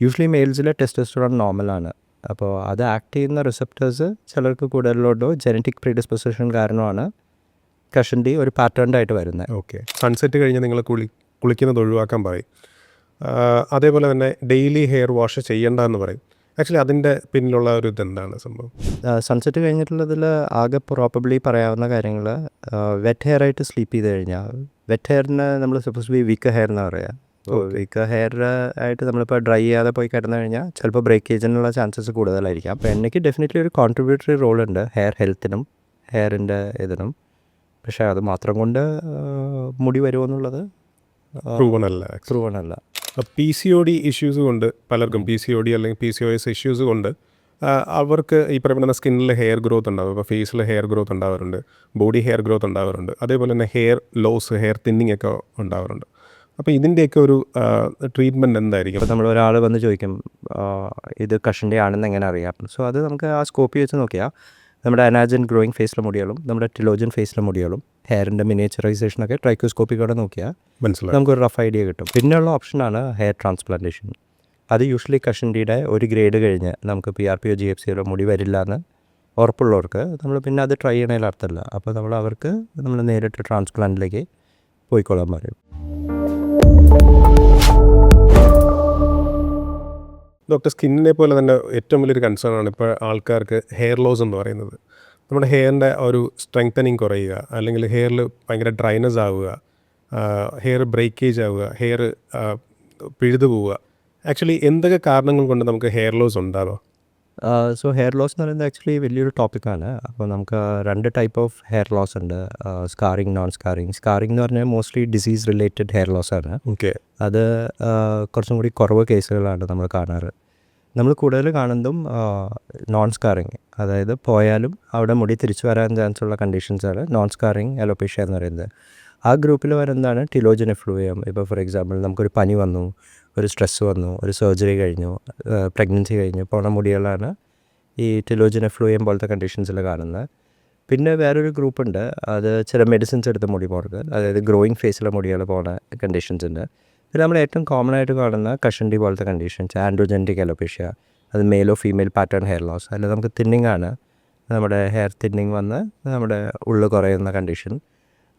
Usually മെയിൽസിലെ testosterone നോർമലാണ്. അപ്പോൾ അത് ആക്ട് ചെയ്യുന്ന റിസപ്റ്റേഴ്സ് ചിലർക്ക് കൂടുതലുണ്ടോ ജനറ്റിക് പ്രീഡിസ്പൊസിഷൻ കാരണമാണ് കഷണ്ടി ഒരു പാറ്റേൺഡ് ആയിട്ട് വരുന്നത്. ഓക്കെ. സൺസെറ്റ് കഴിഞ്ഞ് നിങ്ങൾ കുളിക്കുന്നത് ഒഴിവാക്കാൻ പറയും. അതേപോലെ തന്നെ ഡെയിലി ഹെയർ വാഷ് ചെയ്യേണ്ട എന്ന് പറയും. ആക്ച്വലി അതിൻ്റെ പിന്നിലുള്ള ഒരു ഇതെന്താണ് സംഭവം? സൺസെറ്റ് കഴിഞ്ഞിട്ടുള്ളതിൽ ആകെ പ്രോബബ്ലി പറയാവുന്ന കാര്യങ്ങൾ, വെറ്റ് ഹെയർ ആയിട്ട് സ്ലീപ്പ് ചെയ്ത് കഴിഞ്ഞാൽ, വെറ്റ് ഹെയറിന് നമ്മൾ സപ്പോസ് ബി വീക്ക് ഹെയർ എന്ന് പറയുക. വീക്ക് ഹെയർ ആയിട്ട് നമ്മളിപ്പോൾ ഡ്രൈ ചെയ്യാതെ പോയി കിടന്നു കഴിഞ്ഞാൽ ചിലപ്പോൾ ബ്രേക്കേജിനുള്ള ചാൻസസ് കൂടുതലായിരിക്കാം. അപ്പോൾ എണ്ണയ്ക്ക് ഡെഫിനറ്റ്ലി ഒരു കോൺട്രിബ്യൂട്ടറി റോളുണ്ട് ഹെയർ ഹെൽത്തിനും ഹെയറിൻ്റെ ഇതിനും. പക്ഷേ അത് മാത്രം കൊണ്ട് മുടി വരുമെന്നുള്ളത് പ്രൂവൺ അല്ല. PCOD ഇഷ്യൂസ് കൊണ്ട് പലർക്കും PCOD അല്ലെങ്കിൽ PCOS ഇഷ്യൂസ് കൊണ്ട് അവർക്ക് ഈ പറയുന്ന സ്കിന്നിൽ ഹെയർ ഗ്രോത്ത് ഉണ്ടാവും. ഇപ്പോൾ ഫേസിൽ ഹെയർ ഗ്രോത്ത് ഉണ്ടാവാറുണ്ട്, ബോഡി ഹെയർ ഗ്രോത്ത് ഉണ്ടാവാറുണ്ട്, അതേപോലെ തന്നെ ഹെയർ ലോസ്, ഹെയർ തിന്നിങ് ഒക്കെ ഉണ്ടാവാറുണ്ട്. അപ്പോൾ ഇതിൻ്റെയൊക്കെ ഒരു ട്രീറ്റ്മെൻറ്റ് എന്തായിരിക്കും? അപ്പോൾ നമ്മൾ ഒരാൾ വന്ന് ചോദിക്കും ഇത് കഷണ്ടി ആണെന്ന് എങ്ങനെ അറിയാം. സോ അത് നമുക്ക് ആ സ്കോപ്പ് വെച്ച് നോക്കിയാൽ നമ്മുടെ അനാജൻ ഗ്രോയിങ് ഫേസിലെ മുടികളും നമ്മുടെ ടിലോജൻ ഫേസിലെ മുടികളും ഹെയറിൻ്റെ മിനിയേച്ചറൈസേഷനൊക്കെ ട്രൈക്കോസ്കോപ്പിക്കൂടെ നോക്കിയാൽ മനസ്സിലായി നമുക്കൊരു റഫ് ഐഡിയ കിട്ടും. പിന്നെയുള്ള ഓപ്ഷനാണ് ഹെയർ ട്രാൻസ്പ്ലാന്റേഷൻ. അത് യൂഷ്വലി കഷണ്ടിയുടെ ഒരു ഗ്രേഡ് കഴിഞ്ഞ് നമുക്ക് PRPO GFCO മുടി വരില്ല എന്ന് ഉറപ്പുള്ളവർക്ക് നമ്മൾ പിന്നെ അത് ട്രൈ ചെയ്യണതിൽ അർത്ഥമില്ല. അപ്പോൾ അവർക്ക് നമ്മൾ നേരിട്ട് ട്രാൻസ്പ്ലാന്റിലേക്ക് പോയിക്കൊള്ളാൻ പറയും. ഡോക്ടർ, സ്കിന്നിനെ പോലെ തന്നെ ഏറ്റവും വലിയൊരു കൺസേൺ ആണ് ഇപ്പോൾ ആൾക്കാർക്ക് ഹെയർ ലോസ് എന്ന് പറയുന്നത്. നമ്മുടെ ഹെയറിൻ്റെ ഒരു സ്ട്രെങ്തനിങ് കുറയുക, അല്ലെങ്കിൽ ഹെയറിൽ ഭയങ്കര ഡ്രൈനസ് ആവുക, ഹെയർ ബ്രേക്കേജ് ആവുക, ഹെയർ പിഴുതു പോവുക. ആക്ച്വലി എന്തൊക്കെ കാരണങ്ങൾ കൊണ്ട് നമുക്ക് ഹെയർ ലോസ് ഉണ്ടാവാം? സോ ഹെയർ ലോസ് എന്ന് പറയുന്നത് ആക്ച്വലി വലിയൊരു ടോപ്പിക്കാണ്. അപ്പോൾ നമുക്ക് 2 ടൈപ്പ് ഓഫ് ഹെയർ ലോസ് ഉണ്ട്, സ്കാറിങ്, നോൺ സ്കാറിങ്. സ്കാറിങ് എന്ന് പറഞ്ഞാൽ mostly disease related hair loss ആണ്. ഓക്കെ. അത് കുറച്ചും കൂടി കുറവ് കേസുകളാണ് നമ്മൾ കാണാറ്. നമ്മൾ കൂടുതൽ കാണുന്നതും നോൺ സ്കാറിങ്, അതായത് പോയാലും അവിടെ മുടി തിരിച്ചു വരാൻ ചാൻസ് ഉള്ള കണ്ടീഷൻസാണ് നോൺ സ്കാറിങ് അലോപേഷ്യ എന്ന് പറയുന്നത്. ആ ഗ്രൂപ്പിൽ വരുന്നതാണ് ടിലോജൻ എഫ്ലൂയം. ഇപ്പോൾ ഫോർ എക്സാമ്പിൾ നമുക്കൊരു പനി വന്നു, ഒരു സ്ട്രെസ്സ് വന്നു, ഒരു സർജറി കഴിഞ്ഞു, പ്രഗ്നൻസി കഴിഞ്ഞു പോണ മുടികളാണ് ഈ ടിലോജൻ എഫ്ലൂയം പോലത്തെ കണ്ടീഷൻസിൽ കാണുന്നത്. പിന്നെ വേറൊരു ഗ്രൂപ്പുണ്ട്, അത് ചില മെഡിസിൻസ് എടുത്ത മുടി പോണത്, അതായത് ഗ്രോയിങ് ഫേസിലെ മുടികൾ പോകുന്ന കണ്ടീഷൻസ് ഉണ്ട്. പിന്നെ നമ്മൾ ഏറ്റവും കോമൺ ആയിട്ട് കാണുന്ന കഷണ്ടി പോലത്തെ കണ്ടീഷൻസ്, ആൻഡ്രോജെനറ്റിക് അലോപേഷ്യ, അത് മെയിലോ ഫീമെയിൽ പാറ്റേൺ ഹെയർ ലോസ്. അതിൽ നമുക്ക് തിന്നിങ് ആണ്, നമ്മുടെ ഹെയർ തിന്നിങ് വന്ന് നമ്മുടെ ഉള്ളിൽ കുറയുന്ന കണ്ടീഷൻ.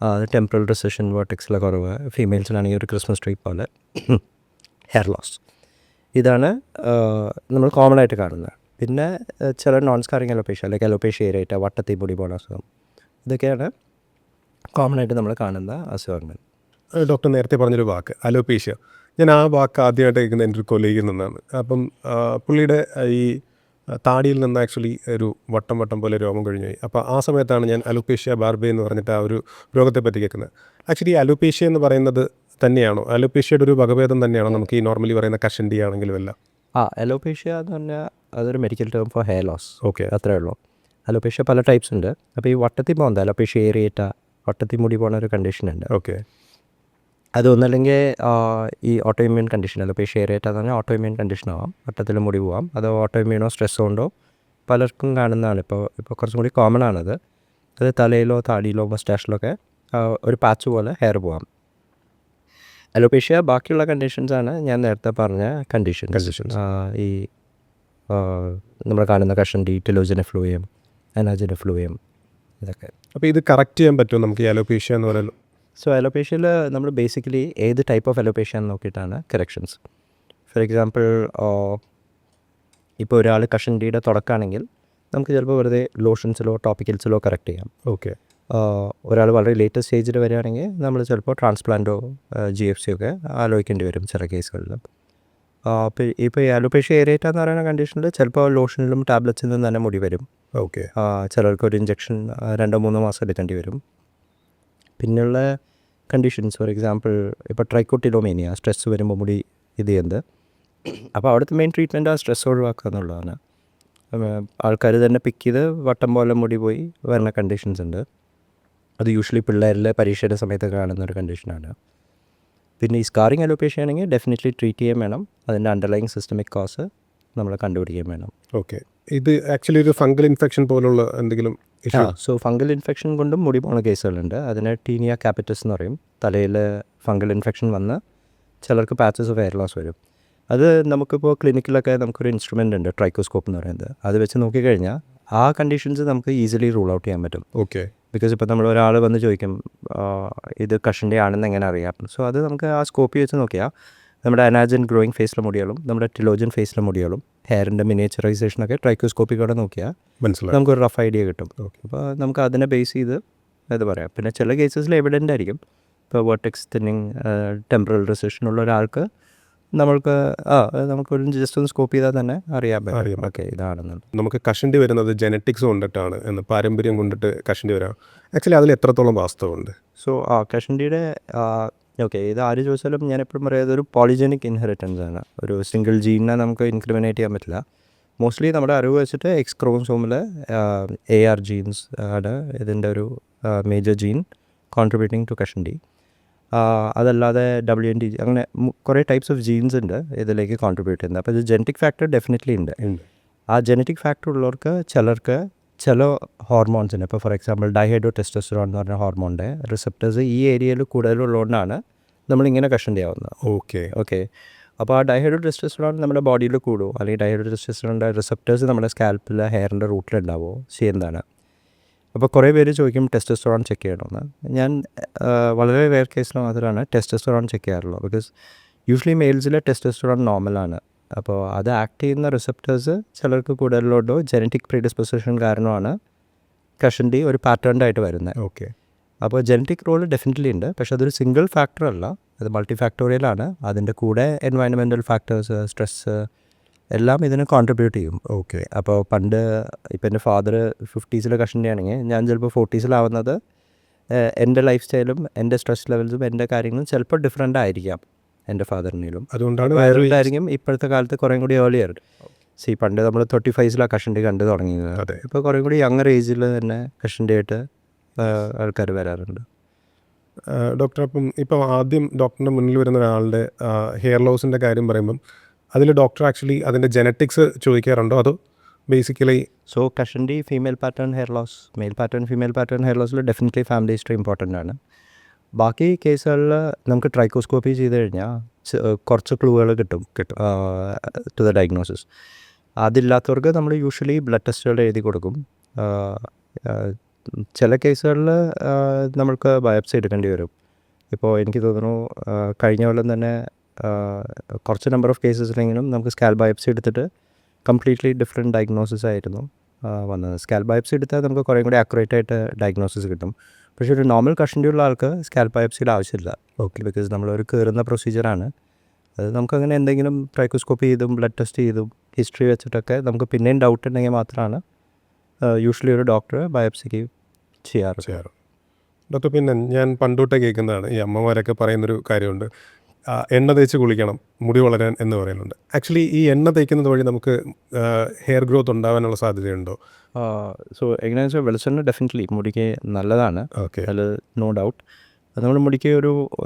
അത് ടെമ്പറൽ റിസഷൻ വേർട്ടെക്സിലെ കുറവ്, ഫീമെയിൽസിനാണെങ്കിൽ ഒരു ക്രിസ്മസ് ട്രീ പോലെ ഹെയർ ലോസ്. ഇതാണ് നമ്മൾ കോമൺ ആയിട്ട് കാണുന്നത്. പിന്നെ ചില നോൺ സ്കാറിങ് അലോപേഷ്യ, അല്ലെങ്കിൽ അലോപേഷ്യ ഏരിയറ്റ, വട്ടത്തി മുടി പോകുന്ന അസുഖം, ഇതൊക്കെയാണ് കോമൺ ആയിട്ട് നമ്മൾ കാണുന്ന അസുഖങ്ങൾ. ഡോക്ടർ നേരത്തെ പറഞ്ഞൊരു വാക്ക് അലോപേഷ്യ, ഞാൻ ആ വാക്ക് ആദ്യമായിട്ട് കേൾക്കുന്നത് എൻ്റെ ഒരു കൊലീഗിൽ നിന്നാണ്. അപ്പം പുള്ളിയുടെ ഈ താടിയിൽ നിന്ന് ആക്ച്വലി ഒരു വട്ടം പോലെ രോമം കഴിഞ്ഞു പോയി. അപ്പോൾ ആ സമയത്താണ് ഞാൻ അലോപേഷ്യ ബാർബേ എന്ന് പറഞ്ഞിട്ട് ആ ഒരു രോഗത്തെ പറ്റി കേൾക്കുന്നത്. ആക്ച്വലി അലോപേഷ്യ എന്ന് പറയുന്നത് തന്നെയാണോ, അലോപേഷ്യയുടെ ഒരു വകഭേദം തന്നെയാണോ നമുക്ക് ഈ നോർമലി പറയുന്ന കഷണ്ടി ആണെങ്കിലും എല്ലാം? അലോപേഷ്യ എന്ന് പറഞ്ഞാൽ അതൊരു medical term for hair loss. Okay, അത്രേ ഉള്ളൂ. അലോപേഷ്യ പല ടൈപ്സ് ഉണ്ട്. അപ്പോൾ ഈ വട്ടത്തി പോകുന്നത് അലോപേഷ്യ ഏരിയറ്റ, വട്ടത്തി മുടി പോകുന്ന ഒരു കണ്ടീഷൻ ഉണ്ട്. ഓക്കെ. അതൊന്നല്ലെങ്കിൽ ഈ ഓട്ടോഇമ്യൂൺ കണ്ടീഷൻ, അലോപേഷ്യ ഏരിയറ്റ എന്ന് പറഞ്ഞാൽ ഓട്ടോഇമ്യൂൺ കണ്ടീഷൻ ആവാം, വട്ടത്തിൽ മുടി പോവാം. അതോ ഓട്ടോഇമ്യൂണോ സ്ട്രെസ്സോ കൊണ്ടോ പലർക്കും കാണുന്നതാണ്. ഇപ്പോൾ കുറച്ചും കൂടി കോമൺ ആണത്. അത് തലയിലോ താടിയിലോ മസ്റ്റാഷിലൊക്കെ ഒരു പാച്ച് പോലെ ഹെയർ പോവാം. അലോപേഷ്യ ബാക്കിയുള്ള കണ്ടീഷൻസാണ് ഞാൻ നേരത്തെ പറഞ്ഞ കണ്ടീഷൻസ്. ഈ നമ്മൾ കാണുന്ന കഷണ്ടി, ടിലോജൻ എഫ്ലൂയം, അനാജൻ എഫ്ലൂയം, ഇതൊക്കെ. അപ്പോൾ ഇത് കറക്റ്റ് ചെയ്യാൻ പറ്റുമോ നമുക്ക് ഈ അലോപേഷ്യ എന്ന് പറയുന്നത്? സോ അലോപേഷ്യയിൽ നമ്മൾ ബേസിക്കലി ഏത് ടൈപ്പ് ഓഫ് അലോപേഷ്യ എന്ന് നോക്കിയിട്ടാണ് കറക്ഷൻസ്. ഫോർ എക്സാമ്പിൾ, ഇപ്പോൾ ഒരാൾ കഷണ്ടിയുടെ തുടക്കമാണെങ്കിൽ നമുക്ക് ചിലപ്പോൾ വെറുതെ ലോഷൻസിലോ ടോപ്പിക്കൽസിലോ കറക്റ്റ് ചെയ്യാം. ഓക്കെ. ഒരാൾ വളരെ ലേറ്റസ്റ്റ് സ്റ്റേജിൽ വരികയാണെങ്കിൽ നമ്മൾ ചിലപ്പോൾ ട്രാൻസ്പ്ലാന്റോ GFCO ഒക്കെ ആലോചിക്കേണ്ടി വരും ചില കേസുകളിൽ. ഇപ്പോൾ ഈ അലോപേഷ്യ ഏരിയറ്റ എന്ന് പറയുന്ന കണ്ടീഷനിൽ ചിലപ്പോൾ ലോഷനിലും ടാബ്ലറ്റ്സിലും തന്നെ മുടി വരും. ഓക്കെ. ചിലർക്ക് ഒരു ഇഞ്ചക്ഷൻ 2-3 മാസം എടുക്കേണ്ടി വരും. പിന്നെയുള്ള കണ്ടീഷൻസ് ഫോർ എക്സാമ്പിൾ ഇപ്പോൾ ട്രൈക്കോട്ടിലോമേനിയ, സ്ട്രെസ്സ് വരുമ്പോൾ മുടി ഇത് ചെയ്യുന്നത്. അപ്പോൾ അവിടുത്തെ മെയിൻ ട്രീറ്റ്മെൻറ്റ് ആ സ്ട്രെസ് ഒഴിവാക്കുക എന്നുള്ളതാണ്. ആൾക്കാർ തന്നെ പിക്ക് ചെയ്ത് വട്ടം പോലെ മുടി പോയി വരുന്ന കണ്ടീഷൻസ് ഉണ്ട്. അത് യൂഷ്വലി പിള്ളേരിൽ പരീക്ഷയുടെ സമയത്ത് കാണുന്ന ഒരു കണ്ടീഷനാണ്. പിന്നെ ഈ സ്കാറിങ് അലോപേഷ്യ ആണെങ്കിൽ ഡെഫിനറ്റ്ലി ട്രീറ്റ് ചെയ്യാൻ വേണം. അതിൻ്റെ അണ്ടർലൈങ് സിസ്റ്റമിക് കോസ് നമ്മൾ കണ്ടുപിടിക്കാൻ വേണം. ഓക്കെ. ഇത് ആക്ച്വലി ഒരു ഫംഗൽ ഇൻഫെക്ഷൻ പോലുള്ള എന്തെങ്കിലും? സോ ഫംഗൽ ഇൻഫെക്ഷൻ കൊണ്ടും മുടി പോകുന്ന കേസുകളുണ്ട്. അതിന് ടീനിയ ക്യാപിറ്റസ് എന്ന് പറയും. തലയിൽ ഫംഗൽ ഇൻഫെക്ഷൻ വന്ന് ചിലർക്ക് പാച്ചസ് ഓഫ് ഹെയർ ലോസ് വരും. അത് നമുക്കിപ്പോൾ ക്ലിനിക്കിലൊക്കെ നമുക്കൊരു ഇൻസ്ട്രുമെൻ്റ് ഉണ്ട്, ട്രൈക്കോസ്കോപ്പ് എന്ന് പറയുന്നത്. അത് വെച്ച് നോക്കിക്കഴിഞ്ഞാൽ ആ കണ്ടീഷൻസ് നമുക്ക് ഈസിലി റൂൾ ഔട്ട് ചെയ്യാൻ പറ്റും. ഓക്കെ. ബിക്കോസ് ഇപ്പോൾ നമ്മൾ ഒരാൾ വന്ന് ചോദിക്കും ഇത് കഷണ്ടി ആണെന്ന് എങ്ങനെ അറിയാം. സോ അത് നമുക്ക് ആ സ്കോപ്പ് വെച്ച് നോക്കിയാൽ നമ്മുടെ അനാജൻ ഗ്രോയിങ് ഫേസിലെ മുടികളും നമ്മുടെ ടിലോജൻ ഫേസിലെ മുടികളും ഹെയറിൻ്റെ മിനിയേച്ചറൈസേഷനൊക്കെ ട്രൈക്കോസ്കോപ്പിലൂടെ നോക്കിയാൽ മനസ്സിലായി. നമുക്കൊരു റഫ് ഐഡിയ കിട്ടും. ഓക്കെ. അപ്പോൾ നമുക്ക് അതിനെ ബേസ് ചെയ്ത് ഇത് പറയാം. പിന്നെ ചില കേസസിൽ എവിഡൻ്റ് ആയിരിക്കും. ഇപ്പോൾ വെർട്ടെക്സ് തിന്നിങ്, ടെമ്പറൽ റിസഷൻ ഉള്ള ഒരാൾക്ക് നമുക്കൊരു ജസ്റ്റ് ഒന്ന് സ്കോപ്പ് ചെയ്താൽ തന്നെ അറിയാൻ പറ്റും ഓക്കെ ഇതാണെന്നുള്ളത്. നമുക്ക് കഷണ്ടി വരുന്നത് ജനറ്റിക്സ് കൊണ്ടിട്ടാണ് എന്ന്, പാരമ്പര്യം കൊണ്ടിട്ട് കഷണ്ടി വരാം. ആക്ച്വലി അതിൽ എത്രത്തോളം വാസ്തവമുണ്ട്? സോ കഷണ്ടിയുടെ ഓക്കെ ഇത് ആര് ചോദിച്ചാലും ഞാൻ എപ്പോഴും പറയുന്നത് ഒരു പോളിജനിക് ഇൻഹെറിറ്റൻസ് ആണ്. ഒരു സിംഗിൾ ജീനിനെ നമുക്ക് ഇൻക്രിമിനേറ്റ് ചെയ്യാൻ പറ്റില്ല. മോസ്റ്റ്ലി നമ്മുടെ അറിവ് വെച്ചിട്ട് എക്സ് ക്രോമസോമിൽ AR ജീൻസ് ആണ് ഇതിൻ്റെ ഒരു മേജർ ജീൻ കോൺട്രിബ്യൂട്ടിങ് ടു കഷണ്ടി. അതല്ലാതെ WNT അങ്ങനെ കുറേ ടൈപ്സ് ഓഫ് ജീൻസ് ഉണ്ട് ഇതിലേക്ക് കോൺട്രിബ്യൂട്ട് ചെയ്യുന്നത്. അപ്പോൾ ഇത് ജനറ്റിക് ഫാക്ടർ ഡെഫിനറ്റ്ലി ഉണ്ട്. ആ ജനറ്റിക് ഫാക്ടർ ഉള്ളവർക്ക് ചിലർക്ക് ചില ഹോർമോൺസിന്, ഇപ്പോൾ ഫോർ എക്സാമ്പിൾ ഡൈഹൈഡ്രോ ടെസ്റ്റോസ്റ്ററോൺ എന്ന് പറഞ്ഞ ഹോർമോണിൻ്റെ റിസപ്റ്റേഴ്സ് ഈ ഏരിയയിൽ കൂടുതലുള്ളതുകൊണ്ടാണ് നമ്മളിങ്ങനെ കഷണ്ടി ആവുന്നത്. ഓക്കെ. അപ്പോൾ ആ ഡൈഹൈഡ്രോ ടെസ്റ്റോസ്റ്ററോൺ നമ്മുടെ ബോഡിയിൽ കൂടുമോ, അല്ലെങ്കിൽ ഡൈഹൈഡ്രോ ടെസ്റ്റോസ്റ്ററോണിൻ്റെ റിസപ്റ്റേഴ്സ് നമ്മുടെ സ്കാൽപ്പിൽ ഹെയറിൻ്റെ റൂട്ടിലുണ്ടാവുമോ ചെയ്യുന്നതാണ്. അപ്പോൾ കുറേ പേര് ചോദിക്കും ടെസ്റ്റോസ്റ്ററോൺ ചെക്ക് ചെയ്യണമെന്ന്. ഞാൻ വളരെ റെയർ കേസിൽ മാത്രമാണ് ടെസ്റ്റോസ്റ്ററോൺ ചെക്ക് ചെയ്യാറുള്ളത്. ബിക്കോസ് യൂഷ്വലി മെയിൽസിലെ ടെസ്റ്റോസ്റ്ററോൺ നോർമലാണ്. അപ്പോൾ അത് ആക്ട് ചെയ്യുന്ന റിസപ്റ്റേഴ്സ് ചിലർക്ക് കൂടുതലുണ്ടോ ജനറ്റിക് പ്രീഡിസ്പൊസിഷൻ കാരണമാണ് കഷണ്ടി ഒരു പാറ്റേൺഡ് ആയിട്ട് വരുന്നത്. ഓക്കെ. അപ്പോൾ ജനറ്റിക് റോൾ ഡെഫിനറ്റ്ലി ഉണ്ട്. പക്ഷെ അതൊരു സിംഗിൾ ഫാക്ടർ അല്ല, അത് മൾട്ടി ഫാക്ടോറിയലാണ്. അതിൻ്റെ കൂടെ എൻവയൺമെൻറ്റൽ ഫാക്ടേഴ്സ്, സ്ട്രെസ്സ് എല്ലാം ഇതിന് കോൺട്രിബ്യൂട്ട് ചെയ്യും. ഓക്കെ. അപ്പോൾ പണ്ട് ഇപ്പം എൻ്റെ ഫാദർ 50s കഷണ്ടിയാണെങ്കിൽ ഞാൻ ചിലപ്പോൾ 40s എൻ്റെ ലൈഫ് സ്റ്റൈലും എൻ്റെ സ്ട്രെസ് ലെവൽസും എൻ്റെ കാര്യങ്ങളും ചിലപ്പോൾ ഡിഫറെൻ്റ് ആയിരിക്കാം എൻ്റെ ഫാദറിനേലും. അതുകൊണ്ടായിരിക്കും ഇപ്പോഴത്തെ കാലത്ത് കുറേ കൂടി ഏർലിയർ. പണ്ട് നമ്മൾ 35s കഷണ്ടി കണ്ടു തുടങ്ങിയത്. അതെ. ഇപ്പോൾ കുറേ കൂടി യങ്ങർ ഏജിൽ തന്നെ കഷണ്ടിയായിട്ട് ആൾക്കാർ വരാറുണ്ട്. ഡോക്ടർ, അപ്പം ഇപ്പോൾ ആദ്യം ഡോക്ടറിൻ്റെ മുന്നിൽ വരുന്ന ഒരാളുടെ ഹെയർ ലോസിൻ്റെ കാര്യം പറയുമ്പം അതിൽ ഡോക്ടർ ആക്ച്വലി അതിൻ്റെ ജനറ്റിക്സ് ചോദിക്കാറുണ്ടോ, അതോ ബേസിക്കലി? സോ കഷണ്ടി female pattern hair loss, male pattern female pattern hair ലോസിൽ ഡെഫിനറ്റ്ലി ഫാമിലി ഹിസ്റ്ററി ഇമ്പോർട്ടൻ്റ് ആണ്. ബാക്കി കേസുകളിൽ നമുക്ക് ട്രൈക്കോസ്കോപ്പി ചെയ്ത് കഴിഞ്ഞാൽ കുറച്ച് ക്ലൂകൾ കിട്ടും ടു ദ ഡയഗ്നോസിസ്. അതില്ലാത്തവർക്ക് നമ്മൾ യൂഷ്വലി ബ്ലഡ് ടെസ്റ്റുകൾ എഴുതി കൊടുക്കും. ചില കേസുകളിൽ നമ്മൾക്ക് ബയോപ്സി എടുക്കേണ്ടി വരും. ഇപ്പോൾ എനിക്ക് തോന്നുന്നു കഴിഞ്ഞ കൊല്ലം തന്നെ കുറച്ച് നമ്പർ ഓഫ് കേസസിലെങ്കിലും നമുക്ക് സ്കാൽ ബയോപ്സി എടുത്തിട്ട് കംപ്ലീറ്റ്ലി ഡിഫറെൻറ്റ് ഡയഗ്നോസിസ് ആയിരുന്നു വന്നത്. സ്കാൽ ബയോപ്സി എടുത്താൽ നമുക്ക് കുറേ കൂടി ആക്യുറേറ്റ് ആയിട്ട് ഡയഗ്നോസിസ് കിട്ടും. പക്ഷേ ഒരു നോർമൽ കഷണ്ടിയുള്ള ആൾക്ക് സ്കാൽ ബയോപ്സിയുടെ ആവശ്യമില്ല. ഓക്കെ. ബിക്കോസ് നമ്മളൊരു കയറുന്ന പ്രൊസീജിയറാണ് അത്. നമുക്കങ്ങനെ എന്തെങ്കിലും ട്രൈക്കോസ്കോപ്പി ചെയ്തും ബ്ലഡ് ടെസ്റ്റ് ചെയ്തും ഹിസ്റ്ററി വെച്ചിട്ടൊക്കെ നമുക്ക് പിന്നെയും ഡൗട്ട് ഉണ്ടെങ്കിൽ മാത്രമാണ് യൂഷ്വലി ഒരു ഡോക്ടർ ബയോപ്സിക്ക് ചെയ്യാറ്. ഡോക്ടർ, പിന്നെ ഞാൻ പണ്ടോട്ടേ കേൾക്കുന്നതാണ്, ഈ അമ്മമാരൊക്കെ പറയുന്നൊരു കാര്യമുണ്ട്, എണ്ണ തേച്ച് കുളിക്കണം മുടി വളരാൻ എന്ന് പറയുന്നുണ്ട്. ആക്ച്വലി ഈ എണ്ണ തേക്കുന്നത് വഴി നമുക്ക് ഹെയർ ഗ്രോത്ത് ഉണ്ടാകാനുള്ള സാധ്യതയുണ്ടോ? സോ എങ്ങനെയാണെന്ന് വെച്ചാൽ വെളിച്ചെണ്ണ ഡെഫിനറ്റ്ലി മുടിക്ക് നല്ലതാണ്. ഓക്കെ. അതിൽ നോ ഡൗട്ട്. അത് നമ്മുടെ മുടിക്ക്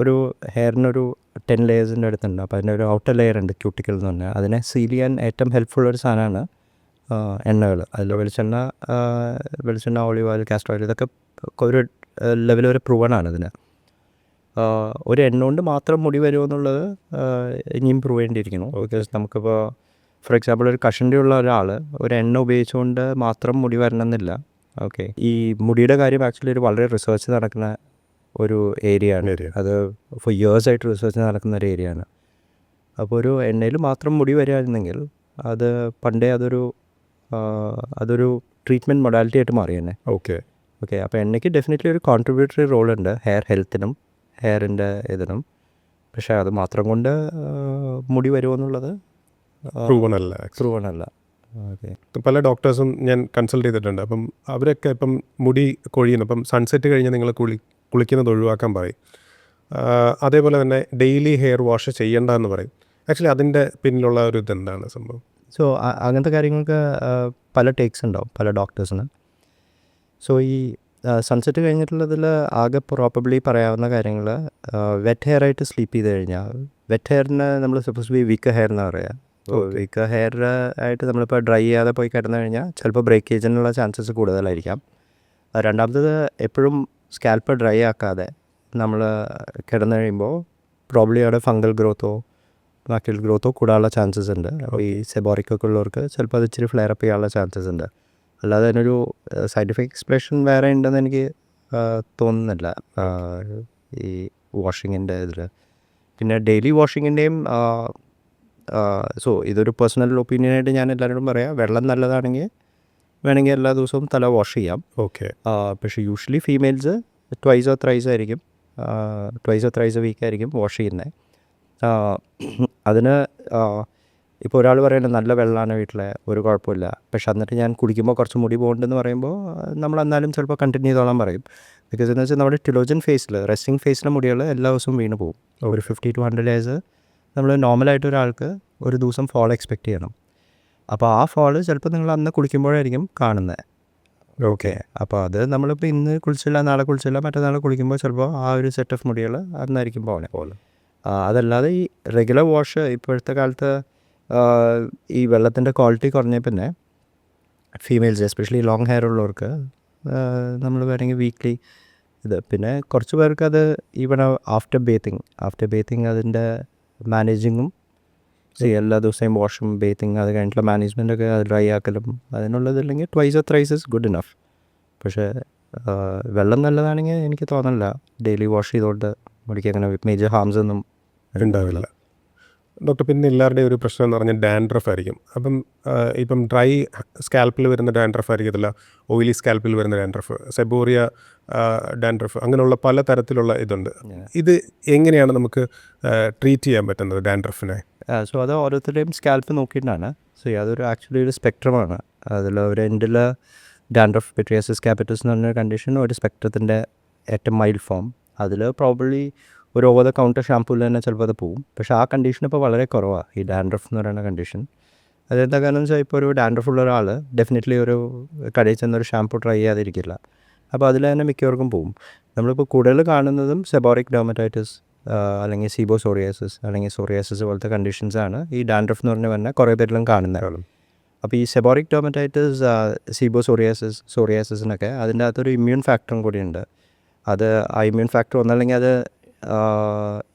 ഒരു ഹെയറിനൊരു 10 ലെയേഴ്സിൻ്റെ അടുത്തുണ്ട്. അപ്പോൾ അതിൻ്റെ ഒരു ഔട്ടർ ലെയർ ഉണ്ട്, ക്യൂട്ടിക്കൽ എന്ന് പറഞ്ഞാൽ. അതിനെ സീൽ ചെയ്യാൻ ഏറ്റവും ഹെൽപ്ഫുൾ ഒരു സാധനമാണ് എണ്ണകൾ. അതിൽ വെളിച്ചെണ്ണ, ഓളിവ് ഓയിൽ, കാസ്റ്റർ ഓയിൽ, ഇതൊക്കെ ഒരു ലെവൽ വരെ പ്രൂവണാണ് ഇതിന്. ഒരു എണ്ണ കൊണ്ട് മാത്രം മുടി വരുമോ എന്നുള്ളത് ഇനിയും പ്രൂവ് ചെയ്യേണ്ടിയിരിക്കുന്നു. ബിക്കോസ് നമുക്കിപ്പോൾ ഫോർ എക്സാമ്പിൾ ഒരു കഷണ്ടിയുള്ള ഒരാൾ ഒരു എണ്ണ ഉപയോഗിച്ചുകൊണ്ട് മാത്രം മുടി വരണമെന്നില്ല. ഓക്കെ. ഈ മുടിയുടെ കാര്യം ആക്ച്വലി ഒരു വളരെ റിസർച്ച് നടക്കുന്ന ഒരു ഏരിയയാണ്. അത് ഫോർ ഇയേഴ്സായിട്ട് റിസർച്ച് നടക്കുന്ന ഒരു ഏരിയയാണ്. അപ്പോൾ ഒരു എണ്ണയിൽ മാത്രം മുടി വരികയായിരുന്നെങ്കിൽ അത് പണ്ടേ അതൊരു ട്രീറ്റ്മെൻറ്റ് മൊഡാലിറ്റി ആയിട്ട് മാറി തന്നെ. ഓക്കെ. അപ്പോൾ എണ്ണയ്ക്ക് ഡെഫിനറ്റ്ലി ഒരു കോൺട്രിബ്യൂട്ടറി റോളുണ്ട് ഹെയർ ഹെൽത്തിനും ഹെയറിൻ്റെ ഇതിനും. പക്ഷേ അത് മാത്രം കൊണ്ട് മുടി വരുമോ എന്നുള്ളത് പ്രൂവണല്ല. ഓക്കെ. പല ഡോക്ടേഴ്സും ഞാൻ കൺസൾട്ട് ചെയ്തിട്ടുണ്ട്. അപ്പം അവരൊക്കെ ഇപ്പം മുടി കൊഴിയുന്നു, അപ്പം സൺസെറ്റ് കഴിഞ്ഞ് നിങ്ങൾ കുളിക്കുന്നത് ഒഴിവാക്കാൻ പറയും. അതേപോലെ തന്നെ ഡെയിലി ഹെയർ വാഷ് ചെയ്യേണ്ടെന്ന് പറയും. ആക്ച്വലി അതിൻ്റെ പിന്നിലുള്ള ഒരു ഇതെന്താണ് സംഭവം? സോ അങ്ങനത്തെ കാര്യങ്ങൾക്ക് പല ടേക്സ് ഉണ്ടാവും പല ഡോക്ടേഴ്സിന്. സോ ഈ സൺസെറ്റ് കഴിഞ്ഞിട്ടുള്ളതിൽ ആകെ പ്രോബബ്ലി പറയാവുന്ന കാര്യങ്ങൾ, വെറ്റ് ഹെയർ ആയിട്ട് സ്ലീപ്പ് ചെയ്ത് കഴിഞ്ഞാൽ, വെറ്റ് ഹെയറിന് നമ്മൾ സപ്പോസ് ബി വീക്ക് ഹെയർ എന്ന് പറയുക. വീക്ക് ഹെയർ ആയിട്ട് നമ്മളിപ്പോൾ ഡ്രൈ ചെയ്യാതെ പോയി കിടന്നു കഴിഞ്ഞാൽ ചിലപ്പോൾ ബ്രേക്കേജിനുള്ള ചാൻസസ് കൂടുതലായിരിക്കാം. രണ്ടാമത്തത് എപ്പോഴും സ്കാൽപ്പ് ഡ്രൈ ആക്കാതെ നമ്മൾ കിടന്നു കഴിയുമ്പോൾ പ്രോബ്ലി അവിടെ ഫംഗൽ ഗ്രോത്തോ മാക്യുലർ ഗ്രോത്തോ കൂടാനുള്ള ചാൻസസ് ഉണ്ട്. അപ്പോൾ ഈ സെബോറിക് ഒക്കെ ഉള്ളവർക്ക് ചിലപ്പോൾ അത് ഇച്ചിരി ഫ്ലെയർ അപ്പ് ചെയ്യാനുള്ള ചാൻസസ് ഉണ്ട്. അല്ലാതെ അതിനൊരു സയൻറ്റിഫിക് എക്സ്പ്ലനേഷൻ വേറെ ഉണ്ടെന്ന് എനിക്ക് തോന്നുന്നില്ല ഈ വാഷിങ്ങിൻ്റെ ഇതിൽ. പിന്നെ ഡെയിലി വാഷിങ്ങിൻ്റെയും ഇതൊരു പേഴ്സണൽ ഒപ്പീനിയനായിട്ട് ഞാൻ എല്ലാവരോടും പറയാം, വെള്ളം നല്ലതാണെങ്കിൽ വേണമെങ്കിൽ എല്ലാ ദിവസവും തല വാഷ് ചെയ്യാം. ഓക്കെ. പക്ഷേ usually females twice or thrice ആയിരിക്കും, twice or thrice a week ആയിരിക്കും വാഷ് ചെയ്യുന്നത്. അതിന് ഇപ്പോൾ ഒരാൾ പറയുന്നത് നല്ല വെള്ളമാണ് വീട്ടിലെ, ഒരു കുഴപ്പമില്ല, പക്ഷെ എന്നിട്ട് ഞാൻ കുടിക്കുമ്പോൾ കുറച്ച് മുടി പോകുന്നുണ്ടെന്ന് പറയുമ്പോൾ നമ്മൾ എന്നാലും ചിലപ്പോൾ കണ്ടിന്യൂ ചെയ്തോളാൻ പറയും. ബിക്കോസ് എന്ന് വെച്ചാൽ നമ്മുടെ ടിലോജൻ ഫേസിൽ, റെസ്റ്റിംഗ് ഫേസിലെ മുടികൾ എല്ലാ ദിവസവും വീണ് പോകും. ഒരു 50 to 100 ലേഴ്സ് നമ്മൾ നോർമലായിട്ട് ഒരാൾക്ക് ഒരു ദിവസം ഫോൾ എക്സ്പെക്റ്റ് ചെയ്യണം. അപ്പോൾ ആ ഫോള് ചിലപ്പോൾ നിങ്ങൾ അന്ന് കുളിക്കുമ്പോഴായിരിക്കും കാണുന്നത്. ഓക്കെ. അപ്പോൾ അത് നമ്മളിപ്പോൾ ഇന്ന് കുളിച്ചില്ല, നാളെ കുളിച്ചില്ല, മറ്റന്നാൾ കുളിക്കുമ്പോൾ ചിലപ്പോൾ ആ ഒരു സെറ്റ് ഓഫ് മുടികൾ അന്നായിരിക്കും പോലെ. അതല്ലാതെ ഈ റെഗുലർ വാഷ് ഇപ്പോഴത്തെ കാലത്ത് ഈ വെള്ളത്തിൻ്റെ ക്വാളിറ്റി കുറഞ്ഞ പിന്നെ ഫീമെയിൽസ് എസ്പെഷ്യലി ലോങ് ഹെയർ ഉള്ളവർക്ക് നമ്മൾ വേണമെങ്കിൽ വീക്ക്ലി പിന്നെ കുറച്ച് പേർക്ക് അത് ഈവൺ ആഫ്റ്റർ ബേത്തിങ് അതിൻ്റെ മാനേജിങ്ങും എല്ലാ ദിവസവും വാഷും ബേത്തിങ് അത് കഴിഞ്ഞിട്ടുള്ള മാനേജ്മെൻറ്റൊക്കെ ഡ്രൈ ആക്കലും അതിനുള്ളതില്ലെങ്കിൽ twice or thrice is good enough. പക്ഷേ വെള്ളം നല്ലതാണെങ്കിൽ എനിക്ക് തോന്നുന്നില്ല ഡെയിലി വാഷ് ചെയ്തുകൊണ്ട് മുടിക്ക് അങ്ങനെ മേജർ ഹാംസ് ഒന്നും ഉണ്ടാവില്ല. ഡോക്ടർ, പിന്നെ എല്ലാവരുടെയും ഒരു പ്രശ്നം എന്ന് പറഞ്ഞാൽ ഡാൻഡ്രഫ് ആയിരിക്കും. ഇപ്പം ഡ്രൈ സ്കാൽപ്പിൽ വരുന്ന ഡാൻഡ്രഫ് ആയിരിക്കത്തില്ല, ഓയിലി സ്കാൽപ്പിൽ വരുന്ന ഡാൻഡ്രഫ്, സെബോറിയ ഡാൻഡ്രഫ്, അങ്ങനെയുള്ള പല തരത്തിലുള്ള ഇതുണ്ട്. ഇത് എങ്ങനെയാണ് നമുക്ക് ട്രീറ്റ് ചെയ്യാൻ പറ്റുന്നത് ഡാൻഡ്രഫിനെ? അത് ഓരോരുത്തരുടെയും സ്കാൽപ്പ് നോക്കിയിട്ടാണ്. അതൊരു ആക്ച്വലി ഒരു സ്പെക്ട്രമാണ്. അതിൽ ഒരു എൻഡിൽ ഡാൻഡ്രഫ് പിട്രിയാസിസ് ക്യാപിറ്റസ് എന്ന് പറഞ്ഞൊരു കണ്ടീഷൻ, ഒരു സ്പെക്ട്രത്തിൻ്റെ ഏറ്റവും മൈൽഡ് ഫോം. അതിൽ പ്രോബബ്ലി ഒരു ഓവർ ദ കൗണ്ടർ ഷാമ്പൂവിൽ തന്നെ ചിലപ്പോൾ അത് പോവും. പക്ഷേ ആ കണ്ടീഷൻ ഇപ്പോൾ വളരെ കുറവാണ്, ഈ ഡാൻഡ്രഫ് എന്ന് പറയുന്ന കണ്ടീഷൻ. അതെന്താ കാരണം വെച്ചാൽ ഇപ്പോൾ ഒരു ഡാൻഡ്രഫ് ഉള്ള ഒരാൾ ഡെഫിനറ്റ്ലി ഒരു കടയിൽ ചെന്നൊരു ഷാമ്പൂ ട്രൈ ചെയ്യാതിരിക്കില്ല. അപ്പോൾ അതിൽ തന്നെ മിക്കവർക്കും പോവും. നമ്മളിപ്പോൾ കൂടുതൽ കാണുന്നതും സെബോറിക് ഡെർമറ്റൈറ്റിസ് അല്ലെങ്കിൽ സീബോസോറിയാസിസ് അല്ലെങ്കിൽ സോറിയാസിസ് പോലത്തെ കണ്ടീഷൻസാണ് ഈ ഡാൻഡ്രഫ് എന്ന് പറഞ്ഞ കുറേ പേരിലും കാണുന്നത്. അപ്പോൾ ഈ സെബോറിക് ഡെർമറ്റൈറ്റിസ്, സോറിയാസിസിനൊക്കെ അതിൻ്റെ അകത്തൊരു ഇമ്മ്യൂൺ ഫാക്ടറും കൂടിയുണ്ട്. അത് ആ ഇമ്മ്യൂൺ ഫാക്ടർ ഒന്നല്ലെങ്കിൽ അത്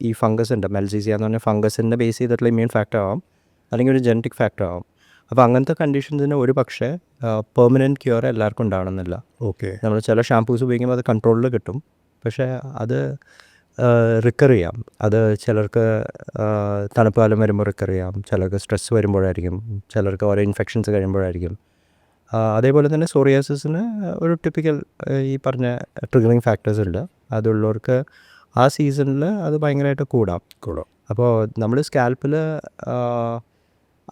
ഈ ഫംഗസ് ഉണ്ട്, മെൽസീസിയ എന്ന് പറഞ്ഞ ഫംഗസിൻ്റെ ബേസ് ചെയ്തിട്ടുള്ള ഇമ്മ്യൂൺ ഫാക്ടർ ആവാം, അല്ലെങ്കിൽ ഒരു ജനറ്റിക് ഫാക്ടർ ആവാം. അപ്പോൾ അങ്ങനത്തെ കണ്ടീഷൻസിന് ഒരു പക്ഷേ പെർമനൻറ്റ് ക്യൂർ എല്ലാവർക്കും ഉണ്ടാവണമെന്നില്ല. ഓക്കെ. നമ്മൾ ചില ഷാമ്പൂസ് ഉപയോഗിക്കുമ്പോൾ അത് കൺട്രോളിൽ കിട്ടും, പക്ഷേ അത് റിക്കർ ചെയ്യാം. അത് ചിലർക്ക് തണുപ്പ് കാലം വരുമ്പോൾ റിക്കർ ചെയ്യാം, ചിലർക്ക് സ്ട്രെസ് വരുമ്പോഴായിരിക്കും, ചിലർക്ക് ഓരോ ഇൻഫെക്ഷൻസ് കഴിയുമ്പോഴായിരിക്കും. അതേപോലെ തന്നെ സോറിയാസിസിന് ഒരു ടിപ്പിക്കൽ ഈ പറഞ്ഞ ട്രിഗറിങ് ഫാക്ടേഴ്സ് ഉണ്ട്. അതുള്ളവർക്ക് ആ സീസണിൽ അത് ഭയങ്കരമായിട്ട് കൂടാം. അപ്പോൾ നമ്മൾ സ്കാൽപ്പിൽ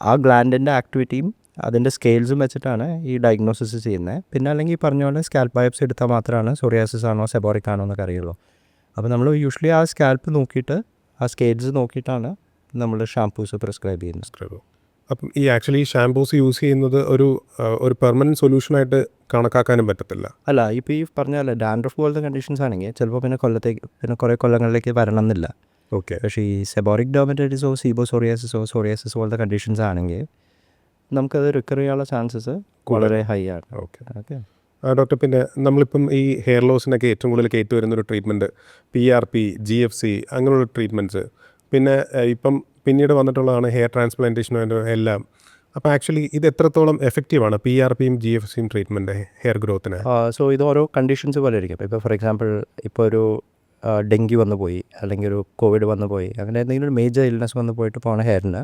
ആ ഗ്ലാൻഡിൻ്റെ ആക്ടിവിറ്റിയും അതിൻ്റെ സ്കെയിൽസും വെച്ചിട്ടാണ് ഈ ഡയഗ്നോസിസ് ചെയ്യുന്നത്. പിന്നെ അല്ലെങ്കിൽ ഈ പറഞ്ഞ പോലെ സ്കാൽപ്പ് ബയോപ്സി എടുത്താൽ മാത്രമാണ് സോറിയാസിസ് ആണോ സെബോറിക് ആണോ എന്നൊക്കെ അറിയുള്ളൂ. അപ്പോൾ നമ്മൾ യൂഷ്വലി ആ സ്കാൽപ്പ് നോക്കിയിട്ട് ആ സ്കെയിൽസ് നോക്കിയിട്ടാണ് നമ്മൾ ഷാംപൂസ് പ്രിസ്ക്രൈബ് ചെയ്യുന്നത്. അപ്പം ഈ ആക്ച്വലി ഷാംപൂസ് യൂസ് ചെയ്യുന്നത് ഒരു പെർമനൻറ്റ് സൊല്യൂഷനായിട്ട് കണക്കാക്കാനും പറ്റത്തില്ല. അല്ല, ഇപ്പോൾ ഈ പറഞ്ഞാൽ ഡാൻഡ്രഫ് പോലത്തെ കണ്ടീഷൻസ് ആണെങ്കിൽ ചിലപ്പോൾ പിന്നെ കുറേ കൊല്ലങ്ങളിലേക്ക് വരണം എന്നില്ല. ഓക്കെ. പക്ഷേ ഈ സെബോറിക് ഡെർമറ്റൈറ്റിസോ സോറിയാസിസ് പോലത്തെ കണ്ടീഷൻസ് ആണെങ്കിൽ നമുക്കത് റിക്കർ ചെയ്യാനുള്ള ചാൻസസ് വളരെ ഹൈ ആണ്. ഓക്കെ. ഡോക്ടർ, പിന്നെ നമ്മളിപ്പം ഈ ഹെയർ ലോസിനൊക്കെ ഏറ്റവും കൂടുതൽ കയറ്റി വരുന്നൊരു ട്രീറ്റ്മെൻറ്റ് PRP, GFC അങ്ങനെയുള്ള ട്രീറ്റ്മെൻറ്റ്സ്, പിന്നെ ഇപ്പം പിന്നീട് വന്നിട്ടുള്ളതാണ് ഹെയർ ട്രാൻസ്പ്ലാന്റേഷനും എല്ലാം. അപ്പോൾ ആക്ച്വലി ഇത് എത്രത്തോളം എഫക്റ്റീവാണ് PRPയും GFCയും ട്രീറ്റ്മെൻറ്റ് ഹെയർ ഗ്രോത്തിന്? ഇത് ഓരോ കണ്ടീഷൻസ് പോലെ ഇരിക്കും. ഇപ്പോൾ ഫോർ എക്സാമ്പിൾ ഇപ്പോൾ ഒരു ഡെങ്കി വന്നു പോയി, അല്ലെങ്കിൽ ഒരു കോവിഡ് വന്നു പോയി, അങ്ങനെ എന്തെങ്കിലും ഒരു മേജർ ഇൽനെസ് വന്നു പോയിട്ട് പോണ ഹെയറിന്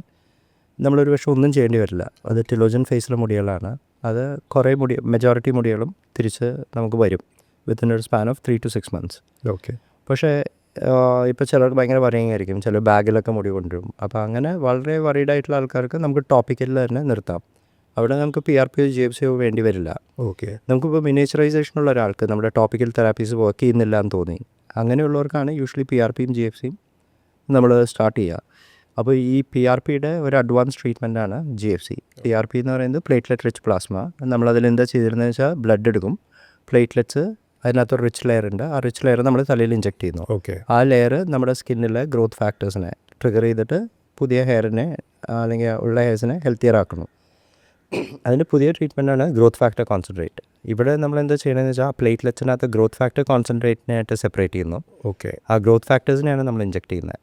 നമ്മളൊരു പക്ഷേ ഒന്നും ചെയ്യേണ്ടി വരില്ല. അത് ടിലോജൻ ഫേസിലെ മുടികളാണ്. അത് കുറേ മെജോറിറ്റി മുടികളും തിരിച്ച് നമുക്ക് വരും വിത്തിൻ ഒരു span of 3 to 6 months. Okay. പക്ഷേ ഇപ്പോൾ ചിലർക്ക് ഭയങ്കര വറിയിങ് ആയിരിക്കും, ചില ബാഗിലൊക്കെ മുടി കൊണ്ടുവരും. അപ്പോൾ അങ്ങനെ വളരെ വറീഡ് ആയിട്ടുള്ള ആൾക്കാർക്ക് നമുക്ക് ടോപ്പിക്കലിൽ തന്നെ നിർത്താം. അവിടെ നമുക്ക് PRPയോ GFCയോ വേണ്ടി വരില്ല. ഓക്കെ. നമുക്കിപ്പോൾ മിനിയേച്ചറൈസേഷൻ ഉള്ള ഒരാൾക്ക് നമ്മുടെ ടോപ്പിക്കൽ തെറാപ്പീസ് വർക്ക് ചെയ്യുന്നില്ല എന്ന് തോന്നി, അങ്ങനെയുള്ളവർക്കാണ് യൂഷ്വലി PRPയും GFCയും നമ്മൾ സ്റ്റാർട്ട് ചെയ്യുക. അപ്പോൾ ഈ PRPയുടെ ഒരു അഡ്വാൻസ് ട്രീറ്റ്മെൻറ്റാണ് GFC. PRP എന്ന് പറയുന്നത് പ്ലേറ്റ്ലെറ്റ് റിച്ച് പ്ലാസ്മ. നമ്മളതിൽ എന്താ ചെയ്തിരുന്നത് വെച്ചാൽ ബ്ലഡ് എടുക്കും, പ്ലേറ്റ്ലെറ്റ്സ് അതിനകത്തൊരു റിച്ച് ലെയർ ഉണ്ട്, ആ റിച്ച് ലെയർ നമ്മൾ തലയിൽ ഇഞ്ചെക്ട് ചെയ്യുന്നു. ഓക്കെ. ആ ലെയർ നമ്മുടെ സ്കിന്നിലെ ഗ്രോത്ത് ഫാക്ടേഴ്സിനെ ട്രിഗർ ചെയ്തിട്ട് പുതിയ ഹെയറിനെ അല്ലെങ്കിൽ ഉള്ള ഹെയർസിനെ ഹെൽത്തിയർ ആക്കുന്നു. അതിൻ്റെ പുതിയ ട്രീറ്റ്മെൻറ്റാണ് ഗ്രോത്ത് ഫാക്ടർ കോൺസെൻട്രേറ്റ്. ഇവിടെ നമ്മൾ എന്താ ചെയ്യണമെന്ന് വെച്ചാൽ ആ പ്ലേറ്റ്ലെറ്റ്സിനകത്ത് ഗ്രോത്ത് ഫാക്ടർ കോൺസെൻട്രേറ്റിനായിട്ട് സെപ്പറേറ്റ് ചെയ്യുന്നു. ഓക്കെ. ആ ഗ്രോത്ത് ഫാക്ടേഴ്സിനെയാണ് നമ്മൾ ഇഞ്ചെക്ട് ചെയ്യുന്നത്.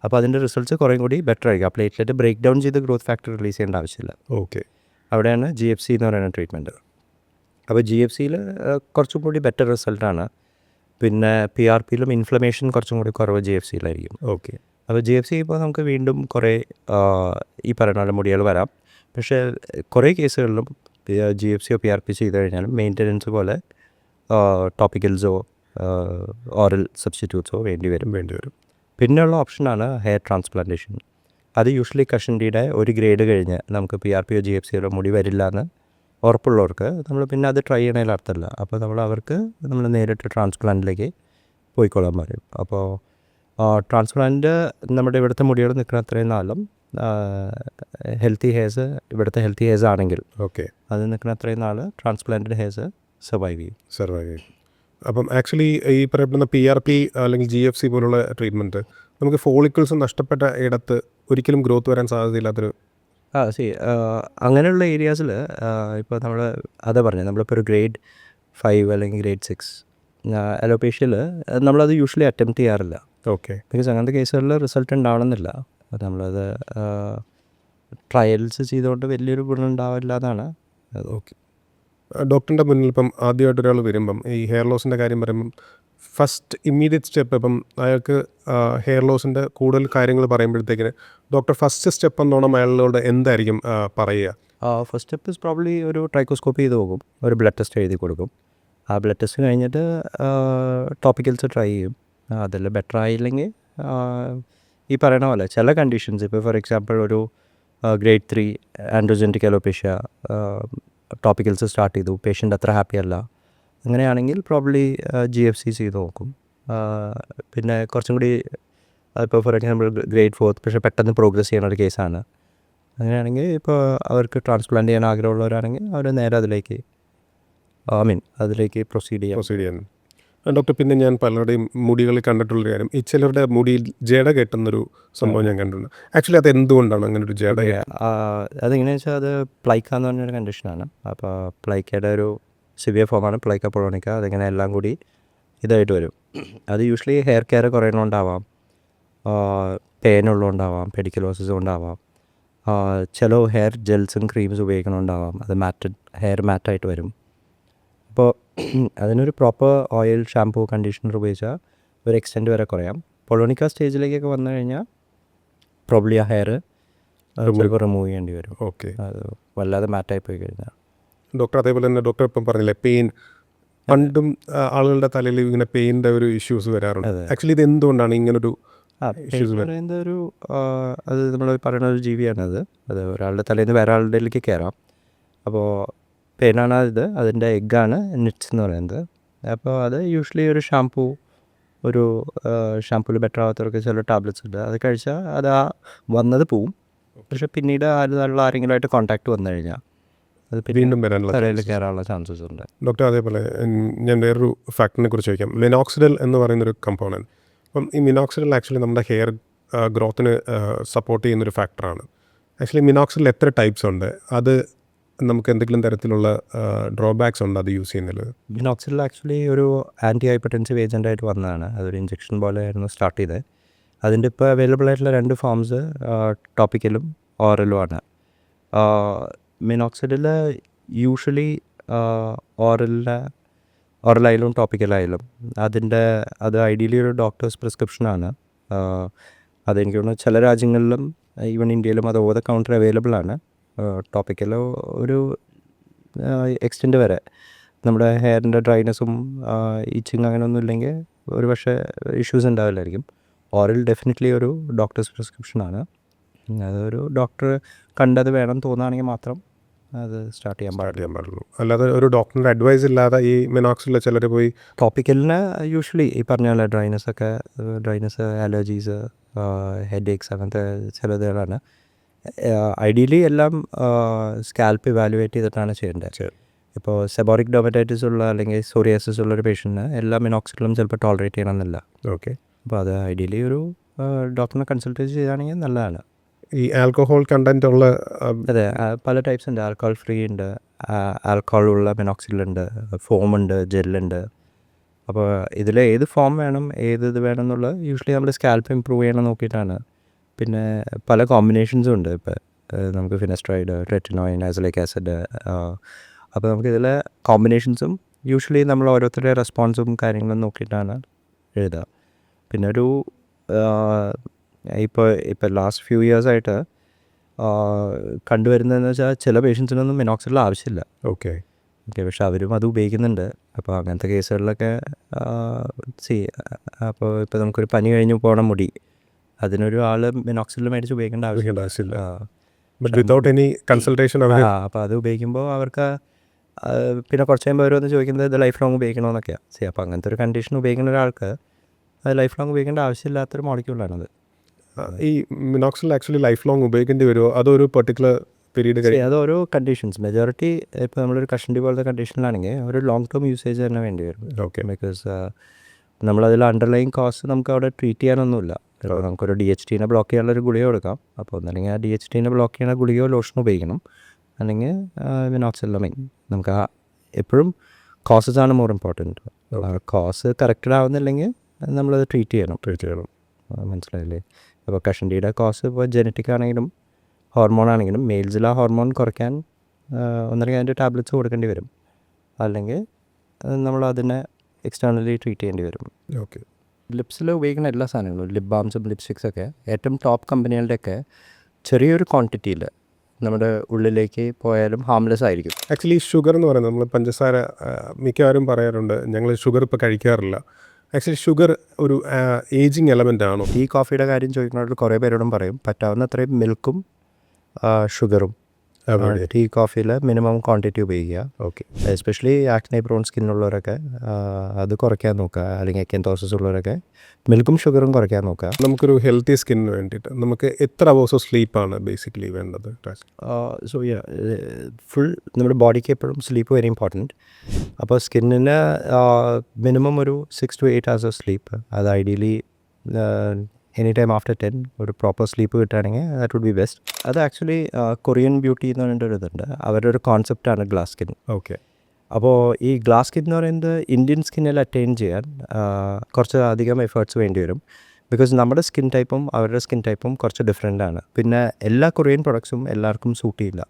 അപ്പോൾ അതിൻ്റെ റിസൾട്ട്സ് കുറേ കൂടി ബെറ്റർ ആയിരിക്കും. ആ പ്ലേറ്റ്ലെറ്റ് ബ്രേക്ക് ഡൗൺ ചെയ്ത് ഗ്രോത്ത് ഫാക്ടർ റിലീസ് ചെയ്യേണ്ട ആവശ്യമില്ല. ഓക്കെ. അവിടെയാണ് GFC എന്ന് പറയുന്ന ട്രീറ്റ്മെൻറ്റ്. അപ്പോൾ GFCയിൽ കുറച്ചും കൂടി ബെറ്റർ റിസൾട്ടാണ്. പിന്നെ PRPയിലും ഇൻഫ്ലമേഷൻ കുറച്ചും കൂടി കുറവ് GFCയിലായിരിക്കും. ഓക്കെ. അപ്പോൾ GFC ഇപ്പോൾ നമുക്ക് വീണ്ടും കുറേ ഈ പറയുന്ന പോലെ മുടികൾ വരാം. പക്ഷേ കുറേ കേസുകളിലും GFCയോ PRP ചെയ്ത് കഴിഞ്ഞാലും മെയിൻ്റനൻസ് പോലെ ടോപ്പിക്കൽസോ ഓറൽ സബ്സ്റ്റിറ്റ്യൂട്ട്സോ വേണ്ടി വരും. പിന്നെയുള്ള ഓപ്ഷനാണ് ഹെയർ ട്രാൻസ്പ്ലാന്റേഷൻ. അത് യൂഷ്വലി കഷണ്ടിയുടെ ഒരു ഗ്രേഡ് കഴിഞ്ഞ് നമുക്ക് PRPയോ GFCയോ മുടി വരില്ല എന്ന് ഉറപ്പുള്ളവർക്ക് നമ്മൾ പിന്നെ അത് ട്രൈ ചെയ്യണതിൽ അർത്ഥമില്ല. അപ്പോൾ അവർക്ക് നമ്മൾ നേരിട്ട് ട്രാൻസ്പ്ലാന്റിലേക്ക് പോയിക്കൊള്ളാൻ പറയും. അപ്പോൾ ട്രാൻസ്പ്ലാന്റ് നമ്മുടെ ഇവിടുത്തെ മുടികൾ നിൽക്കുന്ന അത്രയും നാളും ഹെൽത്തി ഹെയർസ് ഇവിടുത്തെ ഹെൽത്തി ഹെയർസ് ആണെങ്കിൽ ഓക്കെ, അത് നിൽക്കുന്ന അത്രയും നാൾ ട്രാൻസ്പ്ലാന്റഡ് ഹെയർസ് സർവൈവ് ചെയ്യും. അപ്പം ആക്ച്വലി ഈ പറയപ്പെടുന്ന PRP അല്ലെങ്കിൽ GFC പോലുള്ള ട്രീറ്റ്മെൻറ്റ് നമുക്ക് ഫോളിക്കിൾസ് നഷ്ടപ്പെട്ട ഇടത്ത് ഒരിക്കലും ഗ്രോത്ത് വരാൻ സാധ്യതയില്ലാത്തൊരു അങ്ങനെയുള്ള ഏരിയാസിൽ ഇപ്പോൾ നമ്മൾ അതാ പറഞ്ഞത്, നമ്മളിപ്പോൾ ഒരു ഗ്രേഡ് 5 അല്ലെങ്കിൽ ഗ്രേഡ് 6 അലോപേഷ്യയിൽ നമ്മളത് യൂഷ്വലി അറ്റംപ്റ്റ് ചെയ്യാറില്ല. ഓക്കെ. ബിക്കോസ് അങ്ങനത്തെ കേസുകളിൽ റിസൾട്ട് ഉണ്ടാവണമെന്നില്ല. അപ്പോൾ നമ്മളത് ട്രയൽസ് ചെയ്തുകൊണ്ട് വലിയൊരു ഗുണം ഉണ്ടാവില്ല എന്നാണ്. ഓക്കെ. ഡോക്ടറിൻ്റെ മുന്നിൽ ഇപ്പം ആദ്യമായിട്ട് ഒരാൾ വരുമ്പം ഈ ഹെയർ ലോസിൻ്റെ കാര്യം പറയുമ്പം ഫസ്റ്റ് ഇമ്മീഡിയറ്റ് സ്റ്റെപ്പ് ഇപ്പം അയാൾക്ക് ഹെയർ ലോസിൻ്റെ കൂടുതൽ കാര്യങ്ങൾ പറയുമ്പോഴത്തേക്കിന് ഡോക്ടർ ഫസ്റ്റ് സ്റ്റെപ്പ് എന്നോണം അയാളോട് എന്തായിരിക്കും പറയുക? ഫസ്റ്റ് സ്റ്റെപ്പ് ഇസ് പ്രോബ്ലി ഒരു ട്രൈക്കോസ്കോപ്പി ചെയ്ത് പോകും, ഒരു ബ്ലഡ് ടെസ്റ്റ് എഴുതി കൊടുക്കും. ആ ബ്ലഡ് ടെസ്റ്റ് കഴിഞ്ഞിട്ട് ടോപ്പിക്കൽസ് ട്രൈ ചെയ്യും. അതിൽ ബെറ്റർ ആയില്ലെങ്കിൽ ഈ പറയുന്ന പോലെ ചില കണ്ടീഷൻസ്, ഇപ്പോൾ ഫോർ എക്സാമ്പിൾ ഒരു ഗ്രേഡ് 3 ആൻഡ്രോജെനിക് അലോപേഷ്യ ടോപ്പിക്കൽസ് സ്റ്റാർട്ട് ചെയ്തു, പേഷ്യൻ്റ് അത്ര ഹാപ്പി അല്ല, അങ്ങനെയാണെങ്കിൽ പ്രോബ്ലി GFC ചെയ്ത് നോക്കും. പിന്നെ കുറച്ചും കൂടി ഇപ്പോൾ ഫോർ എക്സാമ്പിൾ ഗ്രേഡ് 4 പക്ഷേ പെട്ടെന്ന് പ്രോഗ്രസ് ചെയ്യുന്ന ഒരു കേസാണ്. അങ്ങനെയാണെങ്കിൽ ഇപ്പോൾ അവർക്ക് ട്രാൻസ്പ്ലാന്റ് ചെയ്യാൻ ആഗ്രഹമുള്ളവരാണെങ്കിൽ അവർ നേരെ അതിലേക്ക് പ്രൊസീഡ് ചെയ്യാൻ. ഡോക്ടർ, പിന്നെ ഞാൻ പലരുടെയും മുടികളിൽ കണ്ടിട്ടുള്ളൊരു കാര്യം, ഈ ചിലരുടെ മുടിയിൽ ജട കെട്ടുന്നൊരു സംഭവം ഞാൻ കണ്ടിട്ടുണ്ട്. ആക്ച്വലി അത് എന്തുകൊണ്ടാണ് അങ്ങനെ ഒരു ജട? അതെങ്ങനെയാണെന്ന് വെച്ചാൽ അത് പ്ലൈക്ക എന്ന് പറഞ്ഞൊരു കണ്ടീഷനാണ്. അപ്പോൾ പ്ലൈക്കയുടെ ഒരു സിവിയർ ഫോമാണ് പ്ലൈക്ക പൊളോണിക്ക. അതിങ്ങനെ എല്ലാം കൂടി ഇതായിട്ട് വരും. അത് യൂഷ്വലി ഹെയർ കെയർ കുറയുന്നുണ്ടാവാം, പെയിനുള്ളതുകൊണ്ടാവാം, പെഡിക്കുലോസിസ് കൊണ്ടാവാം, ചില ഹെയർ ജെൽസും ക്രീംസ് ഉപയോഗിക്കണമുണ്ടാവാം. അത് ഹെയർ മാറ്റായിട്ട് വരും. അപ്പോൾ അതിനൊരു പ്രോപ്പർ ഓയിൽ, ഷാംപൂ, കണ്ടീഷണർ ഉപയോഗിച്ചാൽ ഒരു എക്സ്റ്റെൻറ്റ് വരെ കുറയാം. പൊളോണിക്ക സ്റ്റേജിലേക്കൊക്കെ വന്നു കഴിഞ്ഞാൽ പ്രോബ്ലി ആ ഹെയർ ചിലപ്പോൾ റിമൂവ് ചെയ്യേണ്ടി വരും. ഓക്കെ. അത് വല്ലാതെ മാറ്റായി പോയി കഴിഞ്ഞാൽ. ഡോക്ടർ, അതേപോലെ തന്നെ ഡോക്ടർ ഇപ്പം പറഞ്ഞില്ലേ പെയിൻ, പണ്ടും ആളുകളുടെ തലയിൽ ഇങ്ങനെ പെയിൻ്റെ ഒരു ഇഷ്യൂസ് വരാറുണ്ട്. ആക്ച്വലി ഇത് എന്തുകൊണ്ടാണ് ഇങ്ങനൊരു ഇഷ്യൂസ് പറയുന്നത്? അത് നമ്മൾ പറയുന്ന ഒരു ജീവിയാണത്. അത് ഒരാളുടെ തലയിൽ നിന്ന് വേറെ ആളുടെയിലേക്ക് കയറാം. അപ്പോൾ പെയിനാണ് അതിൻ്റെ എഗ്ഗാണ് നിറ്റ്സ് എന്ന് പറയുന്നത്. അപ്പോൾ അത് യൂഷ്വലി ഒരു ഷാംപൂവിൽ ബെറ്റർ ആവാത്തവർക്ക് ചില ടാബ്ലറ്റ്സ് ഉണ്ട്, അത് കഴിച്ചാൽ അത് വന്നത് പോവും. പക്ഷെ പിന്നീട് ആരെങ്കിലുമായിട്ട് കോൺടാക്റ്റ് വന്നു കഴിഞ്ഞാൽ അത് വീണ്ടും വരാനുള്ള തലയിൽ കയറാനുള്ള ചാൻസസ് ഉണ്ട്. ഡോക്ടർ, അതേപോലെ ഞാൻ വേറൊരു ഫാക്ടറിനെ കുറിച്ച് ചോദിക്കാം. മിനോക്സിഡിൽ എന്ന് പറയുന്നൊരു കമ്പോണൻറ്റ്. അപ്പം ഈ മിനോക്സിഡിൽ ആക്ച്വലി നമ്മുടെ ഹെയർ ഗ്രോത്തിന് സപ്പോർട്ട് ചെയ്യുന്നൊരു ഫാക്ടറാണ്. ആക്ച്വലി മിനോക്സിഡിൽ എത്ര ടൈപ്സ് ഉണ്ട്? അത് നമുക്ക് എന്തെങ്കിലും തരത്തിലുള്ള ഡ്രോബാക്സ് ഉണ്ട് അത് യൂസ് ചെയ്യുന്നതിൽ? മിനോക്സിഡിൽ ആക്ച്വലി ഒരു ആൻറ്റി ഹൈപ്പർടെൻസീവ് ഏജൻ്റായിട്ട് വന്നതാണ്. അതൊരു ഇഞ്ചക്ഷൻ പോലെ ആയിരുന്നു സ്റ്റാർട്ട് ചെയ്തത്. അതിൻ്റെ ഇപ്പോൾ അവൈലബിൾ ആയിട്ടുള്ള 2 ഫോംസ് ടോപ്പിക്കലും ഓറലും ആണ്. മിനോക്സിഡിൽ യൂഷ്വലി ഓറലായാലും ടോപ്പിക്കലായാലും അത് ഐഡിയലി ഒരു ഡോക്ടേഴ്സ് പ്രിസ്ക്രിപ്ഷനാണ്. അതെനിക്ക് തോന്നുന്നു ചില രാജ്യങ്ങളിലും ഈവൻ ഇന്ത്യയിലും അത് ഓവർ ദ കൗണ്ടർ അവൈലബിൾ ആണ്. ടോപ്പിക്കലോ ഒരു എക്സ്റ്റെൻറ്റ് വരെ നമ്മുടെ ഹെയറിൻ്റെ ഡ്രൈനെസ്സും ഈച്ചിങ് അങ്ങനെയൊന്നും ഇല്ലെങ്കിൽ ഒരു പക്ഷേ ഇഷ്യൂസ് ഉണ്ടാവില്ലായിരിക്കും. ഓറൽ ഡെഫിനറ്റ്ലി ഒരു ഡോക്ടേഴ്സ് പ്രിസ്ക്രിപ്ഷനാണ്. അതൊരു ഡോക്ടർ കണ്ടത് വേണം തോന്നുകയാണെങ്കിൽ മാത്രം അത് സ്റ്റാർട്ട് ചെയ്യാൻ പാടുള്ളൂ. അല്ലാതെ ഒരു ഡോക്ടറിൻ്റെ അഡ്വൈസ് ഇല്ലാതെ ഈ മിനോക്സിഡിൽ ചിലർ പോയി ടോപ്പിക്കലിന് യൂഷ്വലി ഈ പറഞ്ഞ പോലെ ഡ്രൈനസ്, അലർജീസ്, ഹെഡ് ഏക്സ് അങ്ങനത്തെ ചിലതുകളാണ്. ഐഡിയലി എല്ലാം സ്കാൽപ്പ് ഇവാലുവേറ്റ് ചെയ്തിട്ടാണ് ചെയ്യേണ്ടത്. ഇപ്പോൾ സെബോറിക് ഡെർമറ്റൈറ്റിസ് ഉള്ള അല്ലെങ്കിൽ സോറിയാസിസ് ഉള്ളൊരു പേഷ്യൻറ്റിന് എല്ലാ മിനോക്സിഡിലും ചിലപ്പോൾ ടോളറേറ്റ് ചെയ്യണമെന്നില്ല. ഓക്കെ. അപ്പോൾ അത് ഐഡിയലി ഒരു ഡോക്ടറിനെ കൺസൾട്ട് ചെയ്യുകയാണെങ്കിൽ നല്ലതാണ്. ഈ ആൽക്കഹോൾ കണ്ടൻറ്റ് ഉള്ള അതെ, പല ടൈപ്സ് ഉണ്ട്. ആൽക്കഹോൾ ഫ്രീ ഉണ്ട്, ആൽക്കഹോൾ ഉള്ള മിനോക്സിഡിലുണ്ട്, ഫോമുണ്ട്, ജെല്ലുണ്ട്. അപ്പോൾ ഇതിൽ ഏത് ഫോം വേണം, ഇത് വേണം എന്നുള്ളത് യൂഷ്വലി നമ്മൾ സ്കാൽപ്പ് ഇമ്പ്രൂവ് ചെയ്യണം നോക്കിയിട്ടാണ് പിന്നെ പല കോമ്പിനേഷൻസും ഉണ്ട്. ഇപ്പോൾ നമുക്ക് ഫിനസ്ട്രൈഡ്, റെറ്റിനോയിൻ, ആസിലിക് ആസിഡ്. അപ്പോൾ നമുക്കിതിലെ കോമ്പിനേഷൻസും യൂഷ്വലി നമ്മൾ ഓരോരുത്തരുടെ റെസ്പോൺസും കാര്യങ്ങളും നോക്കിയിട്ടാണ് എഴുതുക. പിന്നെ ഒരു ഇപ്പോൾ ലാസ്റ്റ് ഫ്യൂ ഇയേഴ്സായിട്ട് കണ്ടുവരുന്നതെന്ന് വെച്ചാൽ ചില പേഷ്യൻസിനൊന്നും മിനോക്സിഡിൽ ആവശ്യമില്ല. ഓക്കെ. പക്ഷെ അവരും അത് ഉപയോഗിക്കുന്നുണ്ട്. അപ്പോൾ അങ്ങനത്തെ കേസുകളിലൊക്കെ അപ്പോൾ ഇപ്പോൾ നമുക്കൊരു പനി കഴിഞ്ഞ് പോകണ മുടി, അതിനൊരു ആൾ മിനോക്സിഡിൽ മേടിച്ച് ഉപയോഗിക്കേണ്ട ആവശ്യമില്ല. ബട്ട് വിത്തൗട്ട് എനി കൺസൾട്ടേഷൻ അപ്പോൾ അത് ഉപയോഗിക്കുമ്പോൾ അവർക്ക് പിന്നെ കുറച്ച് കഴിയുമ്പോൾ അവർ വന്ന് ചോദിക്കുന്നത് ഇത് ലൈഫ് ലോങ് ഉപയോഗിക്കണമെന്നൊക്കെയാണ്. അപ്പോൾ അങ്ങനത്തെ ഒരു കണ്ടീഷൻ ഉപയോഗിക്കുന്ന ഒരാൾക്ക് അത് ലൈഫ് ലോങ് ഉപയോഗിക്കേണ്ട ആവശ്യമില്ലാത്തൊരു മോളിക്യൂളാണത്. ഈ മിനോക്സിൽ ആക്ച്വലി ലൈഫ് ലോങ് ഉപയോഗിക്കേണ്ടി വരുമോ, അതൊരു പെർട്ടിക്കുലർ പീരീഡ്? അത് ഓരോ കണ്ടീഷൻസ്, മെജോറിറ്റി ഇപ്പോൾ നമ്മളൊരു കഷണ്ടി പോലത്തെ കണ്ടീഷനിലാണെങ്കിൽ ഒരു ലോങ് ടേം യൂസേജ് തന്നെ വേണ്ടി വരും. ഓക്കെ. ബിക്കോസ് നമ്മളതിൽ അണ്ടർലൈൻ കോസ്റ്റ് നമുക്ക് അവിടെ ട്രീറ്റ് ചെയ്യാനൊന്നുമില്ല. ഇപ്പോൾ നമുക്കൊരു DHT ബ്ലോക്ക് ചെയ്യാനുള്ളൊരു ഗുളിക കൊടുക്കാം. അപ്പോൾ ഒന്നല്ലെങ്കിൽ ആ DHT ബ്ലോക്ക് ചെയ്യുന്ന ഗുളികയോ ലോഷനോ ഉപയോഗിക്കണം, അല്ലെങ്കിൽ മിനോക്സിഡിലമൈൻ. നമുക്ക് എപ്പോഴും കോസസ് ആണ് മോർ ഇമ്പോർട്ടൻറ്റ്. കോസ് കറക്റ്റഡ് ആവുന്നില്ലെങ്കിൽ നമ്മളത് ട്രീറ്റ് ചെയ്യണം. മനസ്സിലായില്ലേ? അപ്പോൾ കഷണ്ടിയുടെ കോസ് ഇപ്പോൾ ജനറ്റിക് ആണെങ്കിലും ഹോർമോൺ ആണെങ്കിലും മെയിൽസിൽ ആ ഹോർമോൺ കുറയ്ക്കാൻ ഒന്നല്ലെങ്കിൽ അതിൻ്റെ ടാബ്ലറ്റ്സ് കൊടുക്കേണ്ടി വരും, അല്ലെങ്കിൽ നമ്മളതിനെ എക്സ്റ്റേണലി ട്രീറ്റ് ചെയ്യേണ്ടി വരും. ഓക്കെ. ലിപ്സിൽ ഉപയോഗിക്കുന്ന എല്ലാ സാധനങ്ങളും, ലിപ് ബാംസും ലിപ്സ്റ്റിക്സൊക്കെ ഏറ്റവും ടോപ്പ് കമ്പനികളുടെയൊക്കെ ചെറിയൊരു ക്വാണ്ടിറ്റിയിൽ നമ്മുടെ ഉള്ളിലേക്ക് പോയാലും ഹാംലെസ് ആയിരിക്കും. ആക്ച്വലി ഷുഗർ എന്ന് പറയുന്നത്, നമ്മൾ പഞ്ചസാര മിക്കവാറും പറയാറുണ്ട് ഞങ്ങൾ ഷുഗർ ഇപ്പോൾ കഴിക്കാറില്ല. ആക്ച്വലി ഷുഗർ ഒരു ഏജിങ് എലമെൻ്റ് ആണോ? ഈ കോഫിയുടെ കാര്യം ചോദിക്കുന്നവർ കുറേ പേരോടും പറയും പറ്റാവുന്ന അത്രയും മിൽക്കും ഷുഗറും ടീ കോഫിയിൽ മിനിമം ക്വാണ്ടിറ്റി ഉപയോഗിക്കുക. ഓക്കെ. എസ്പെഷ്യലി ആക്നെ പ്രോൺ സ്കിന്നുള്ളവരൊക്കെ അത് കുറയ്ക്കാൻ നോക്കുക, അല്ലെങ്കിൽ അക്കൻതോസിസ് ഉള്ളവരൊക്കെ മിൽക്കും ഷുഗറും കുറയ്ക്കാൻ നോക്കുക. നമുക്കൊരു ഹെൽത്തി സ്കിന്നിന് വേണ്ടിയിട്ട് നമുക്ക് എത്ര അവേഴ്സ് ഓഫ് സ്ലീപ്പാണ് ബേസിക്കലി വേണ്ടത്? സോ ഫുൾ നമ്മുടെ ബോഡിക്ക് എപ്പോഴും സ്ലീപ്പ് വെരി ഇമ്പോർട്ടൻറ്റ്. അപ്പോൾ സ്കിന്നിന് മിനിമം ഒരു 6 to 8 hours ഓഫ് സ്ലീപ്പ്, അത് ഐഡിയലി എനി ടൈം ആഫ്റ്റർ 10 ഒരു പ്രോപ്പർ സ്ലീപ്പ് കിട്ടുകയാണെങ്കിൽ ദാറ്റ് വുഡ് ബി ബെസ്റ്റ്. അത് ആക്ച്വലി കൊറിയൻ ബ്യൂട്ടി എന്ന് പറഞ്ഞിട്ടൊരു ഇതുണ്ട്, അവരുടെ ഒരു കോൺസെപ്റ്റാണ് ഗ്ലാസ് സ്കിൻ. ഓക്കെ. അപ്പോൾ ഈ ഗ്ലാസ് സ്കിൻ എന്ന് പറയുന്നത് ഇന്ത്യൻ സ്കിന്നിൽ അറ്റൈൻ ചെയ്യാൻ കുറച്ച് അധികം എഫേർട്സ് വേണ്ടി വരും. ബിക്കോസ് നമ്മുടെ സ്കിൻ ടൈപ്പും അവരുടെ സ്കിൻ ടൈപ്പും കുറച്ച് ഡിഫറെൻ്റ് ആണ്. പിന്നെ എല്ലാ കൊറിയൻ പ്രൊഡക്ട്സും എല്ലാവർക്കും സൂട്ട് ചെയ്യില്ല.